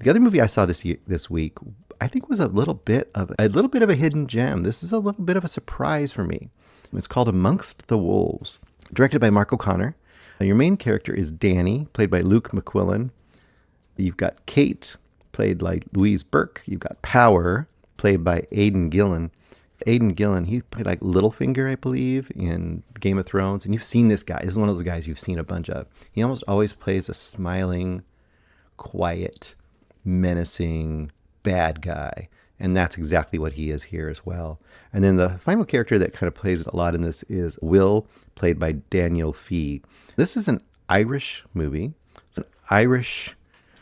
The other movie I saw this week, I think was a little bit of a hidden gem. This is a little bit of a surprise for me. It's called Amongst the Wolves, directed by Mark O'Connor. Your main character is Danny, played by Luke McQuillan. You've got Kate, played by Louise Burke. You've got Power, played by Aiden Gillen. Aiden Gillen, he played like Littlefinger, I believe, in Game of Thrones. And you've seen this guy. This is one of those guys you've seen a bunch of. He almost always plays a smiling, quiet, menacing, bad guy. And that's exactly what he is here as well. And then the final character that kind of plays a lot in this is Will, played by Daniel Fee. This is an Irish movie. It's an Irish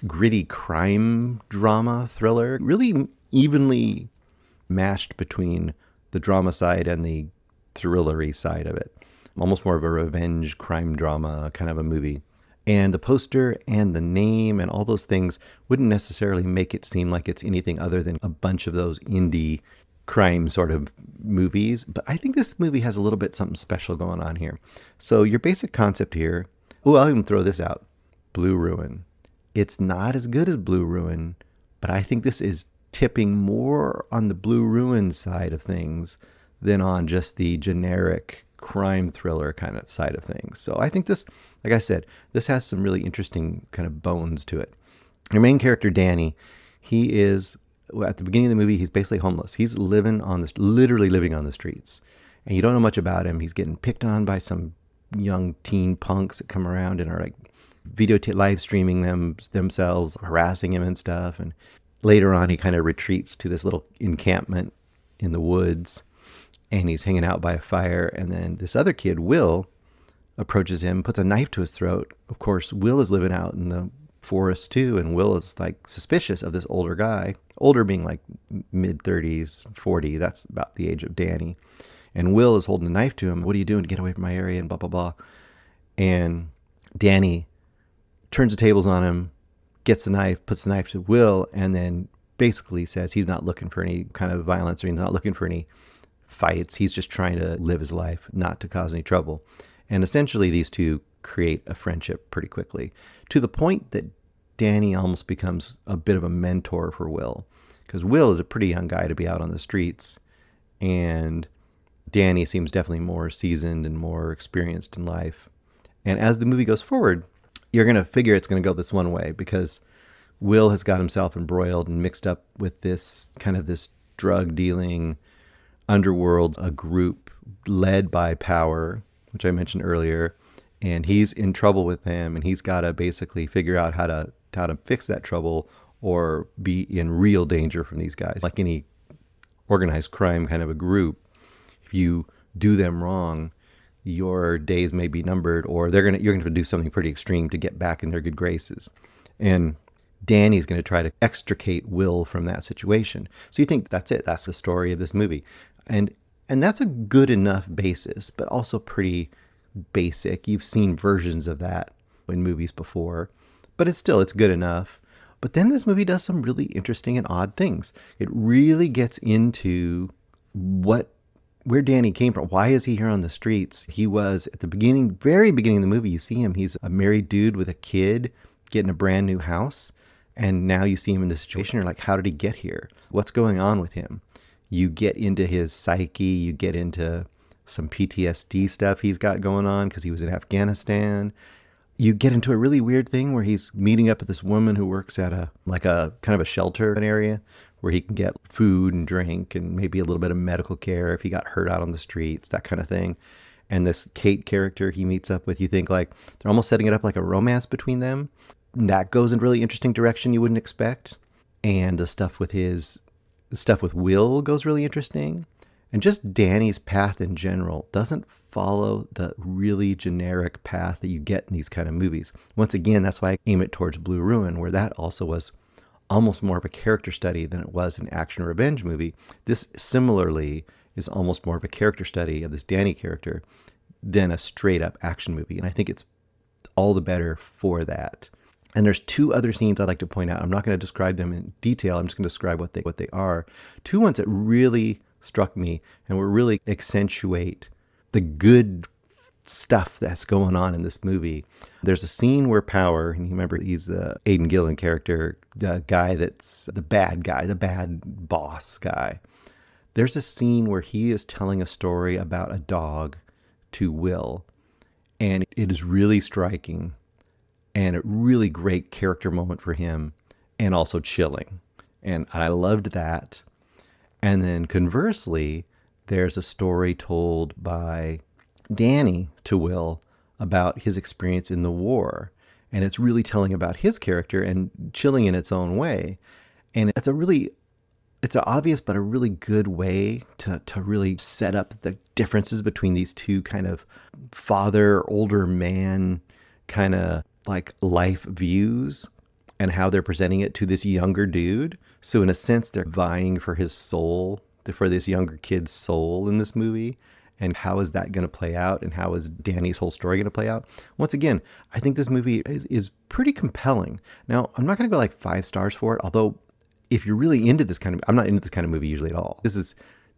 gritty crime drama thriller, really evenly mashed between the drama side and the thrillery side of it. Almost more of a revenge crime drama kind of a movie. And the poster and the name and all those things wouldn't necessarily make it seem like it's anything other than a bunch of those indie crime sort of movies. But I think this movie has a little bit something special going on here. So your basic concept here, I'll even throw this out. Blue Ruin. It's not as good as Blue Ruin, but I think this is tipping more on the Blue Ruin side of things than on just the generic crime thriller kind of side of things. So I think this, like I said, this has some really interesting kind of bones to it. Your main character, Danny, he is, at the beginning of the movie, he's basically homeless. He's literally living on the streets. And you don't know much about him. He's getting picked on by some young teen punks that come around and are like live streaming themselves, harassing him and stuff. And later on, he kind of retreats to this little encampment in the woods, and he's hanging out by a fire. And then this other kid, Will, approaches him, puts a knife to his throat. Of course, Will is living out in the forest too, and Will is like suspicious of this older guy, older being like mid-30s, 40. That's about the age of Danny. And Will is holding a knife to him. What are you doing to get away from my area? And blah, blah, blah. And Danny turns the tables on him, gets the knife, puts the knife to Will, and then basically says he's not looking for any kind of violence, or he's not looking for any fights. He's just trying to live his life, not to cause any trouble. And essentially these two create a friendship pretty quickly, to the point that Danny almost becomes a bit of a mentor for Will, because Will is a pretty young guy to be out on the streets, and Danny seems definitely more seasoned and more experienced in life. And as the movie goes forward, you're going to figure it's going to go this one way, because Will has got himself embroiled and mixed up with this drug dealing underworld, a group led by Power, which I mentioned earlier, and he's in trouble with them, and he's got to basically figure out how to fix that trouble or be in real danger from these guys. Like any organized crime kind of a group, if you do them wrong, your days may be numbered, or you're going to have to do something pretty extreme to get back in their good graces. And Danny's going to try to extricate Will from that situation. So you think that's it. That's the story of this movie. And that's a good enough basis, but also pretty basic. You've seen versions of that in movies before, but it's good enough. But then this movie does some really interesting and odd things. It really gets into where Danny came from. Why is he here on the streets? He was at the very beginning of the movie, you see him, he's a married dude with a kid getting a brand new house. And now you see him in this situation. You're like, how did he get here? What's going on with him? You get into his psyche. You get into some PTSD stuff he's got going on because he was in Afghanistan. You get into a really weird thing where he's meeting up with this woman who works at a kind of a shelter, an area where he can get food and drink and maybe a little bit of medical care if he got hurt out on the streets, that kind of thing. And this Kate character he meets up with, you think like they're almost setting it up like a romance between them. And that goes in a really interesting direction you wouldn't expect. And the stuff with Will goes really interesting. And just Danny's path in general doesn't follow the really generic path that you get in these kind of movies. Once again, that's why I aim it towards Blue Ruin, where that also was almost more of a character study than it was an action revenge movie. This similarly is almost more of a character study of this Danny character than a straight up action movie. And I think it's all the better for that. And there's two other scenes I'd like to point out. I'm not going to describe them in detail. I'm just going to describe what they are. Two ones that really struck me and will really accentuate the good stuff that's going on in this movie. There's a scene where Power, and you remember he's the Aiden Gillen character, the guy that's the bad guy, the bad boss guy. There's a scene where he is telling a story about a dog to Will, and it is really striking and a really great character moment for him, and also chilling. And I loved that. And then conversely, there's a story told by Danny to Will about his experience in the war. And it's really telling about his character and chilling in its own way. And it's an obvious but a really good way to really set up the differences between these two kind of father, older man kind of like life views and how they're presenting it to this younger dude. So in a sense, they're vying for his soul, for this younger kid's soul in this movie. And how is that going to play out? And how is Danny's whole story going to play out? Once again, I think this movie is pretty compelling. Now, I'm not going to go like 5 stars for it, although if you're really into this kind of, I'm not into this kind of movie usually at all.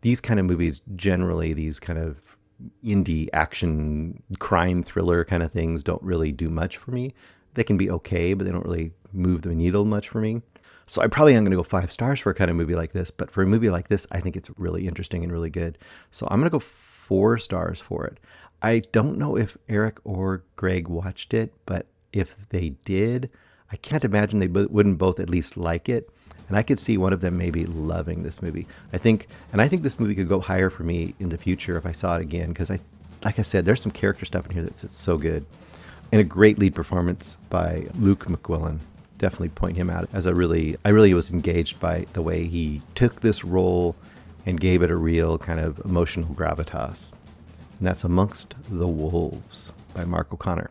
These kind of movies, generally these kind of indie action crime thriller kind of things don't really do much for me. They can be okay, but they don't really move the needle much for me. So I probably am going to go 5 stars for a kind of movie like this, but for a movie like this, I think it's really interesting and really good. So I'm going to go 4 stars for it. I don't know if Eric or Greg watched it, but if they did, I can't imagine they wouldn't both at least like it. And I could see one of them maybe loving this movie. I think this movie could go higher for me in the future if I saw it again, because like I said, there's some character stuff in here that's so good. And a great lead performance by Luke McQuillan. Definitely point him out as I really was engaged by the way he took this role and gave it a real kind of emotional gravitas. And that's Amongst the Wolves by Mark O'Connor.